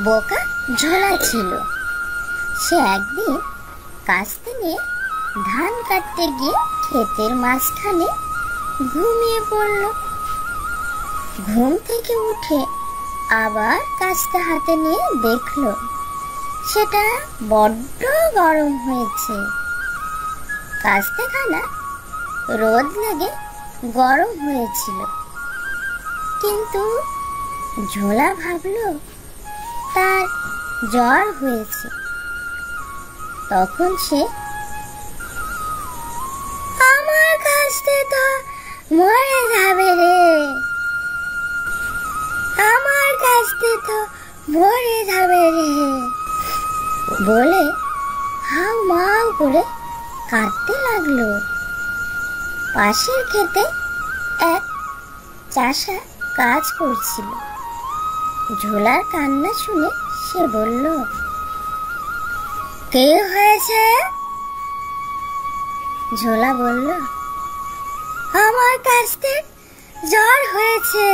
বোকা ঝোলা ছিল। সে একদিন কাস্তে নিয়ে ধান কাটতে গিয়ে ক্ষেতের মাঝখানে ঘুমিয়ে পড়ল। ঘুম থেকে উঠে আবার কাস্তে হাতে নিয়ে দেখল সেটা বড্ড গরম হয়েছে। কাস্তেখানা রোদ লেগে গরম হয়েছিল, কিন্তু ঝোলা ভাবল তার জ্বর হয়েছে। তখন সে, আমার কাস্তে তো মরে যাবে রে, আমার কাস্তে তো মরে যাবে রে বলে হাউ মাউ করে কাঁদতে লাগলো। পাশের ক্ষেতে এক চাষা কাজ করছিল। ঝোলার কান্না শুনে সে বলল, কে হয়েছে? ঝোলা বলল, আমার কাস্তে জ্বর হয়েছে।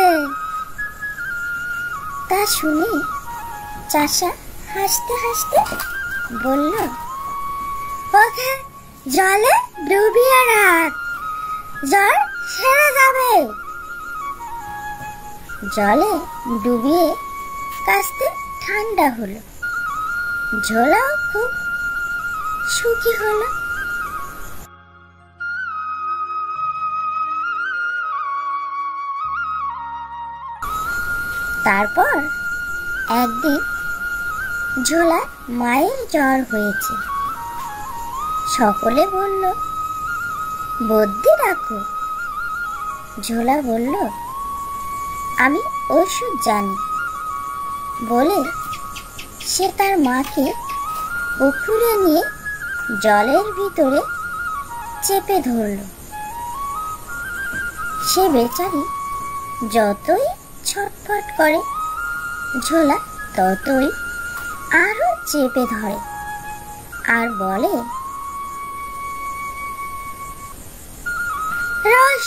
তা শুনে চাষা হাসতে হাসতে বলল, ওকে জলে ডুবিয়ে রাখ, জ্বর সেরে যাবে। জলে ডুবিয়ে কাস্তে ঠান্ডা হলো। ঝোলাও খুব সুখী হলো। তারপর একদিন ঝোলা মায়ের জ্বর হয়েছে। সকলে বলল, বদ্যি ডাকো। ঝোলা বলল, আমি ওষুধ জানি বলে সে তার মাকে পুকুরে নিয়ে জলের ভিতরে চেপে ধরল। সে বেচারি যতই ছটফট করে, ঝোলা ততই আরো চেপে ধরে আর বলে, রস,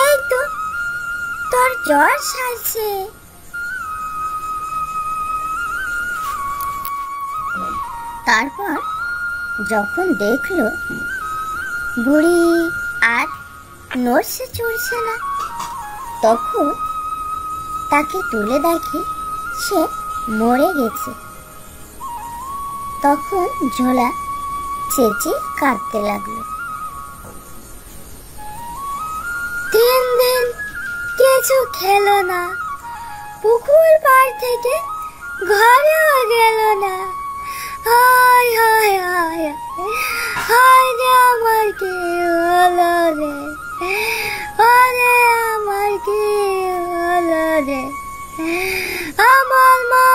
এই তো তোর জ্বর সারছে। তারপর যখন দেখলো বুড়ি আর নড়ছে চড়ছে না, তখন তাকে তুলে দেখে সে মরে গেছে। তখন ঝোলা চেঁচিয়ে কাঁদতে লাগলো। 3 দিন কিছু খেলো না, পুকুর পাড় থেকে ঘরেও গেল না। হায় হায় হায় হায় রে, আমার কি হলো রে, আরে আমার কি হলো রে, আমার মা